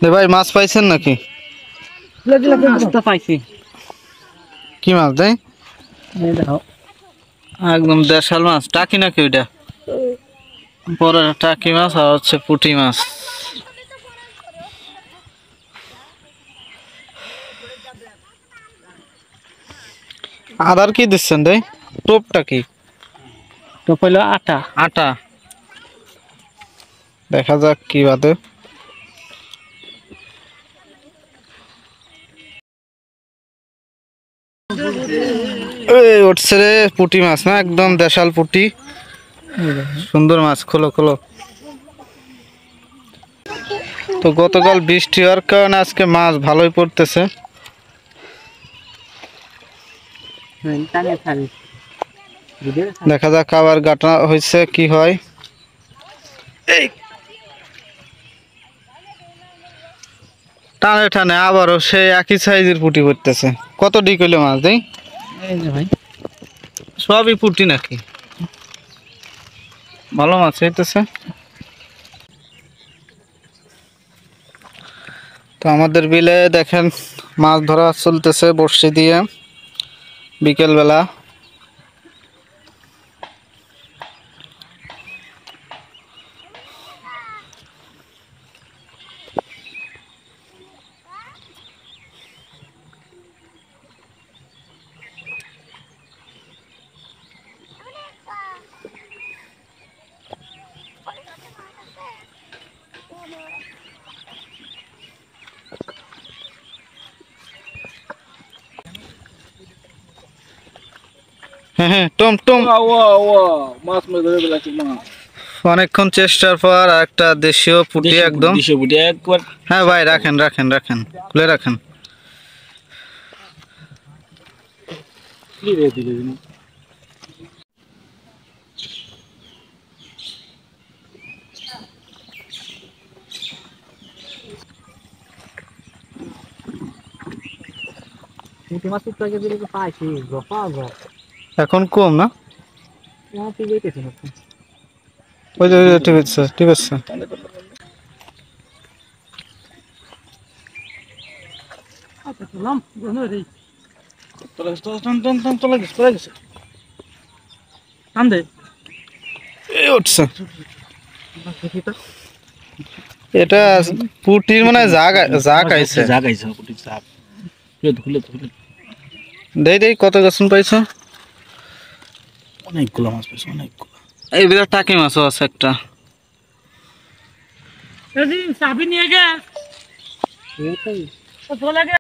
দে ভাই মাছ পাইছেন নাকি? মাছটা পাইছি। কি মাছ দেয়? এই দেখো একদম দেশাল মাছ। টাকি নাকি ওইটা? বড় টাকি মাছ আর হচ্ছে পুঁটি মাছ। আদার কি দিচ্ছেন রে? টোপটা কি? তো হইলো আটা। আটা। দেখা যাক কি বাদে। এই উঠছে রে পুঁটি মাছ, না একদম দেশাল পুঁটি। সুন্দর মাছ, খোলো খোলো। তো গতকাল বৃষ্টি হওয়ার কারণে আজকে মাছ ভালোই পড়তেছে। দেখা যাক আবার গাটা হয়েছে কি হয়। টানে টানে আবারও সেই একই সাইজের পুঁটি পড়তেছে। কত ডি কইলে মাছ দেই? এই যে ভাই সবই পুঁটি নাকি? ভালো মাছ হইতেছে। তো আমাদের বিলে দেখেন মাছ ধরা চলতেছে বড়শি দিয়ে বিকেল বেলা। হ্যাঁ হ্যাঁ টম টম। মাছ ধরে ফেলাছি মাছ। অনেকক্ষণ চেষ্টার পর একটা দেশীয় পুঁটি একদম। দেশীয় পুঁটি একবার। হ্যাঁ ভাই রাখেন রাখেন রাখেন, খুলে রাখেন। কি রে দিলে পুঁটি মাছ তো আগে দিলে পাইছি গপা গপ। এখন কম না? না তুই যেতেছিস না। ওই যে ঠিক আছে ঠিক আছে। আচ্ছা চলাম বন্ধু রে। চলে গেছে। টান দে। এই উঠছে। এটা পুটির মানে জাগ আইছে। জাগ আইছে পুটির জাগ। খুলে খুলে। দেই দেই কত গাছন পাইছো? অনেকগুলো মাছ পাইছো অনেকগুলো। এই বিরাট টাকি মাছও আছে একটা। চাবি নিয়ে গেছ।